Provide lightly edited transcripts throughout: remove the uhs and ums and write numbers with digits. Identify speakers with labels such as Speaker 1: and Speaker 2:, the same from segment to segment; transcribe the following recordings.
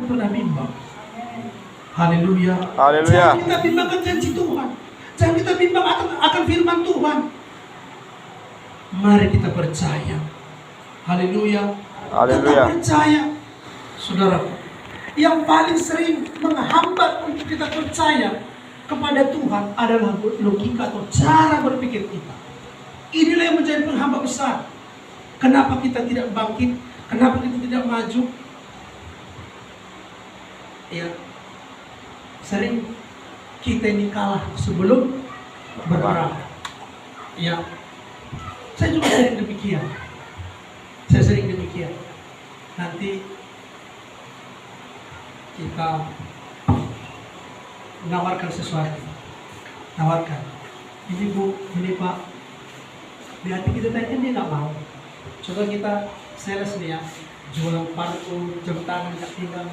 Speaker 1: pernah bimbang. Haleluya.
Speaker 2: Haleluya.
Speaker 1: Jangan kita bimbangkan janji Tuhan. Jangan kita bimbang akan firman Tuhan. Mari kita percaya. Haleluya.
Speaker 2: Haleluya.
Speaker 1: Kita percaya. Saudaraku, yang paling sering menghambat untuk kita percaya kepada Tuhan adalah logika atau cara berpikir kita. Inilah yang menjadi penghambat besar. Kenapa kita tidak bangkit? Kenapa kita tidak maju? Ya, sering kita ini kalah sebelum berperang. Ya, saya juga sering demikian. Nanti kita menawarkan sesuatu. Ini Bu, ini Pak. Di hati kita tadi dia nggak mau. Coba kita sales nih ya, jual parfum, jam tangan, minyak pinggang.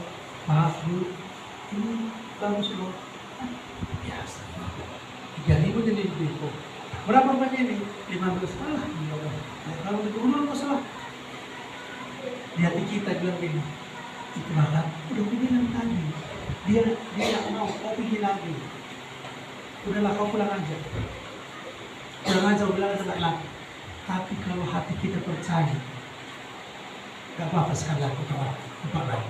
Speaker 1: Maaf Bu, ini bagus loh. Biasa. 3.000 jadi beko. Berapa banyak ini? 15. Alah, iya Allah. Kalau betul masalah. Di hati kita bilang gini, itu malah udah bilang tadi. Dia nggak mau, kau pergi lagi. Udahlah kau pulang aja. Bilang aja lagi. Tapi kalau hati kita percaya, gak apa-apa sekali aku tempat lain.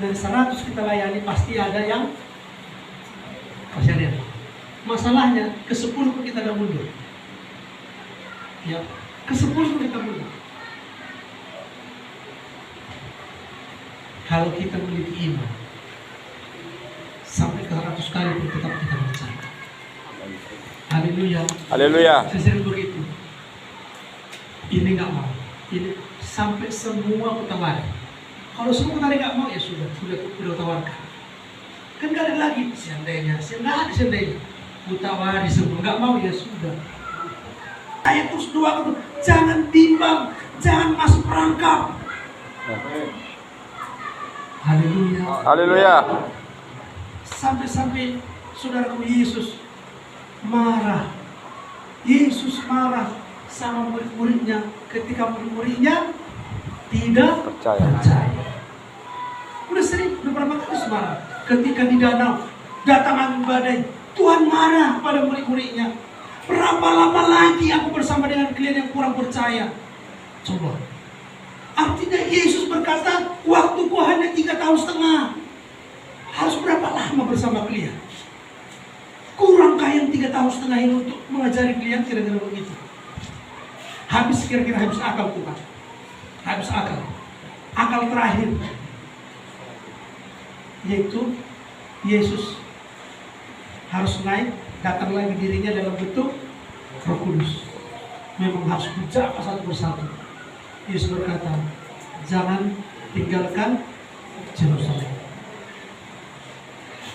Speaker 1: Dari 100 kita layani pasti ada yang masih ada. Masalahnya ke-10 pun kita gak mundur. Ya, ke-10 pun kita mundur. Kalau kita memiliki iman, sampai ke 100 kali pun tetap kita percaya. Haleluya.
Speaker 2: Haleluya.
Speaker 1: Saya sering begitu. Ini nggak mau. Ini sampai semua aku tawari. Kalau semua tadi nggak mau ya sudah tawarkan. Kan nggak ada lagi seandainya. Ku tawari semua nggak mau ya sudah. Saya terus doakan, jangan bimbang, jangan masuk perangkap. Haleluya.
Speaker 2: Haleluya.
Speaker 1: Sampai saudaraku Yesus marah. Yesus marah sama murid-muridnya ketika murid-muridnya tidak percaya. Udah beberapa kali marah. Ketika di danau datang angin badai, Tuhan marah pada murid-muridnya. Berapa lama lagi aku bersama dengan kalian yang kurang percaya? Coba. Artinya Yesus berkata, waktuku hanya 3,5 tahun. Harus berapa lama bersama kalian? Kurangkah yang 3,5 tahun ini untuk mengajari kalian kira-kira begitu? Kira-kira habis akal Tuhan. Habis akal. Akal terakhir. Yaitu Yesus harus naik, datang lagi dirinya dalam bentuk Roh Kudus. Memang harus berjalan satu persatu. Yesus berkata, jangan tinggalkan Yerusalem.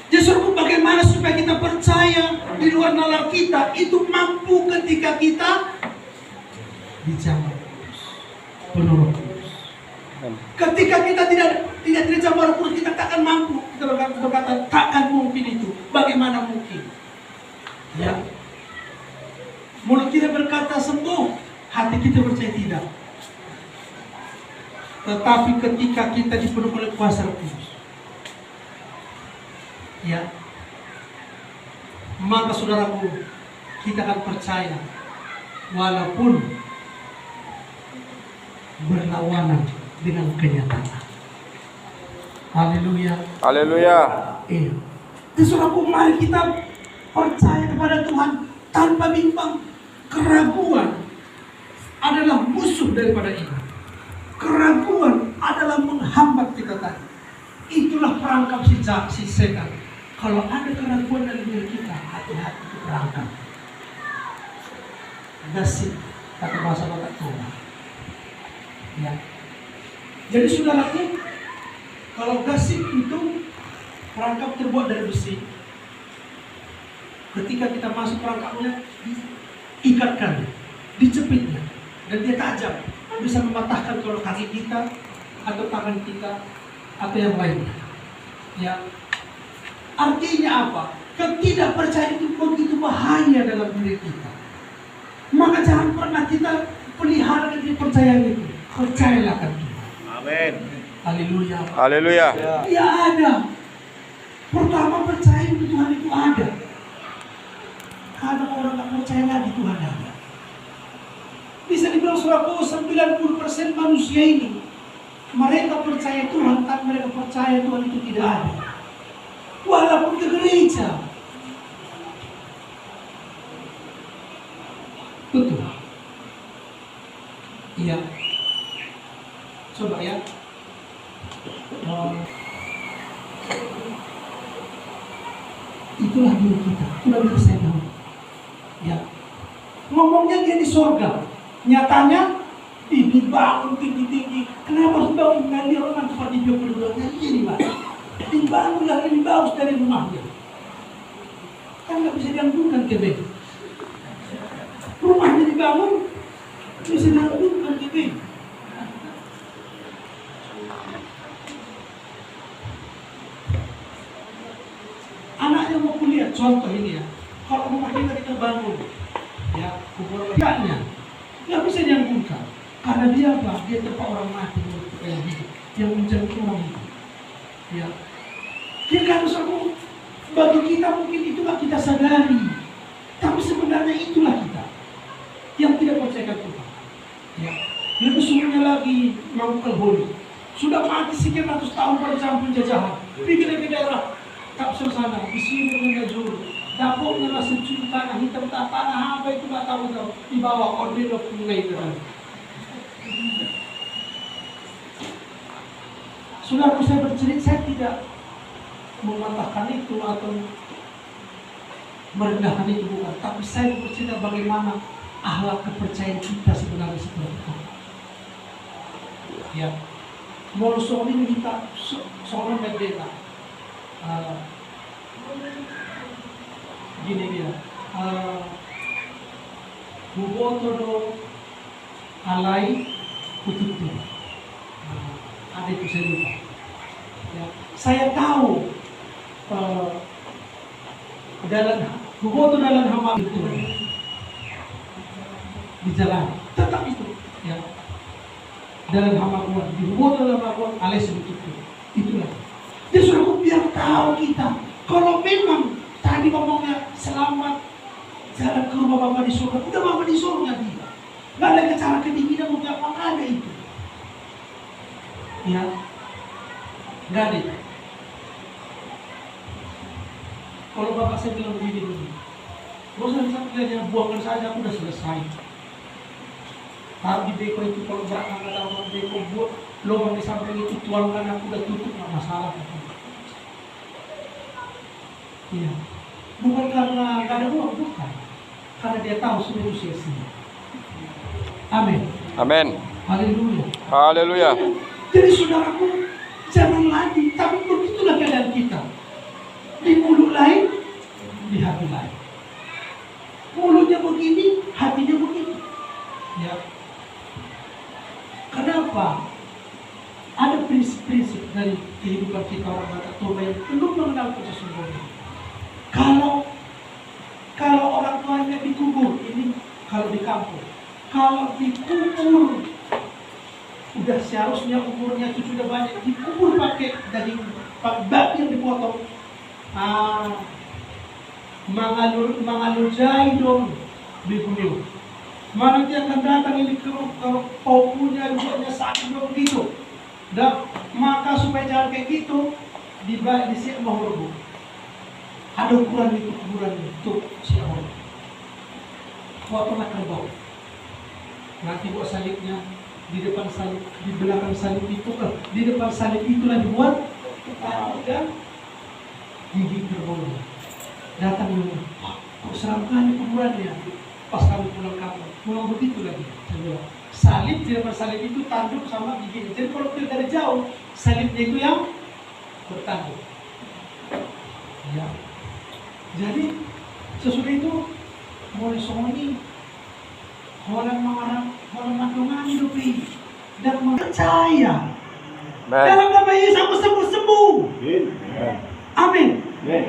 Speaker 1: Justru bagaimana supaya kita percaya di luar nalar kita itu mampu ketika kita dijamah penuh Roh Kudus. Ketika kita tidak dijamah Roh Kudus, kita takkan mampu. Kita berkata takkan mungkin itu. Bagaimana mungkin? Ya. Mulut kita berkata sembuh, hati kita percaya tidak. Tetapi ketika kita dipenuhi oleh kuasa Roh Kudus, ya, maka saudaraku, kita akan percaya walaupun berlawanan dengan kenyataan. Haleluya.
Speaker 2: Haleluya.
Speaker 1: Iya. Jadi saudaraku, mari kita percaya kepada Tuhan tanpa bimbang. Keraguan adalah musuh daripada iman. Keraguan adalah menghambat kita tadi. Itulah perangkap si setan. Kalau ada keraguan dalam diri kita, hati-hati itu perangkap. Gasip, kata bahasa Batak Tua. Ya. Jadi saudaraku, kalau gasip itu perangkap terbuat dari besi. Ketika kita masuk perangkapnya, diikatkan, dicepitnya, dan dia tajam, bisa mematahkan kalau kaki kita atau tangan kita atau yang lainnya. Ya, artinya apa? Ketidakpercayaan itu begitu bahaya dalam diri kita. Maka jangan pernah kita pelihara kepercayaan itu. Percayalah kan Tuhan.
Speaker 2: Amin.
Speaker 1: Haleluya.
Speaker 2: Haleluya.
Speaker 1: Dia ada. Pertama percaya Tuhan itu ada. Karena orang tak percaya lagi Tuhan ada. Bisa dibilang saudaraku 90% manusia ini mereka percaya Tuhan, tapi mereka percaya Tuhan itu tidak ada. Walaupun ke gereja. Betul. Iya. Coba ya. Itulah diri kita. Itulah diri saya tahu. Ya. Ngomongnya dia di surga. Nyatanya dibangun tinggi-tinggi. Kenapa harus bangun? Nanti orang seperti dia berdua ini Pak. Dibangunlah lebih bagus dari rumahnya. Kan nggak bisa dianggungkan ke bed. Rumahnya dibangun, bisa dianggungkan ke bed. Anaknya mau kuliah, contoh ini ya. Kalau rumahnya kita bangun, ya kubur bagiannya, nggak bisa dianggungkan. Karena dia apa? Dia tempat orang mati yang hidup, yang mencari orang hidup. Ya, dia kan aku bagi kita mungkin itu nggak kita sadari, tapi sebenarnya itulah kita yang tidak percaya Tuhan. Ya, lebih sungguhnya lagi melakukan holi. Sudah mati sekian ratus tahun pada zaman penjajahan. Pergi ke daerah kapsul sana, di sini dengan juru. Dapurnya masih cuci tanah hitam, tanah apa itu nggak tahu. Di bawah order of mulai terang. Saudara, saya bercerita, saya tidak mematahkan itu atau merendahkan itu bukan, tapi saya bercerita bagaimana akhlak kepercayaan kita sebenarnya seperti itu. Ya, mau soal ini kita soal berbeda. Gini dia, bubotodo alai kututu. Ada itu saya lupa. Ya, saya tahu buboto dalam hama itu di jalan, tetap itu. Ya, dalam hama kuat, di buboto dalam hama kuat alai kututu. Itulah. Dia suruh biar tahu kita. Kalau memang tadi ngomongnya selamat jalan ke rumah Bapak di surga, udah Bapak di surga dia. Nggak ada cara kedinginan untuk apa ada itu. Ya, nggak ada. Kalau Bapak saya bilang begini dulu, bosan saya buangkan saja, aku udah selesai. Taruh di beko itu, kalau belakang nggak tahu beko buat lubang di samping itu, tuangkan, aku udah tutup, nggak masalah. Iya, bukan karena nggak ada uang, bukan. Karena dia tahu semua itu sia-sia. Amin.
Speaker 2: Amin.
Speaker 1: Haleluya.
Speaker 2: Haleluya.
Speaker 1: Jadi saudaraku, jangan lagi, tapi begitulah keadaan kita. Di mulut lain, di hati lain. Mulutnya begini, hatinya begini. Ya. Kenapa? Ada prinsip-prinsip dari kehidupan kita orang Batak Toba yang belum mengenal sesungguhnya. Kalau orang tuanya dikubur, ini kalau di kampung, kalau dikubur udah seharusnya umurnya itu sudah banyak, dikubur pakai daging babi yang dipotong. Mangalur jai dong bibuniu. Mana dia akan datang ini ke paupunya, lubangnya sakit dong gitu. Dan maka supaya jangan kayak gitu, dibalik di sini mau ada ukuran itu, kuburan itu siapa? Potonglah kerbau. Nanti buat salibnya di depan salib, di belakang salib itu, di depan salib itulah dibuat dan gigi kerbaunya. Datang dulu, kok seram kali kuburannya. Pas kami pulang kampung, pulang begitu lagi. Salib di depan salib itu tanduk sama gigi. Jadi kalau kita dari jauh, salibnya itu yang bertanduk. Ya. Jadi sesudah itu mulai songoni orang marah, orang maklumani dopi dan percaya dalam nama Yesus aku sembuh. Amin.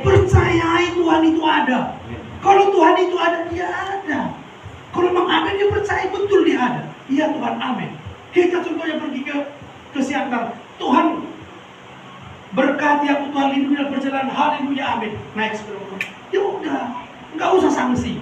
Speaker 1: Percayai Tuhan itu ada. Kalau Tuhan itu ada, dia ada. Kalau memang ada, dia percaya betul dia ada. Iya Tuhan, amin. Kita contohnya pergi ke Siantar, Tuhan berkati aku, Tuhan lindungi dalam perjalanan, haleluya, amin. Naik sepeda motor. Ya udah, nggak usah sanksi.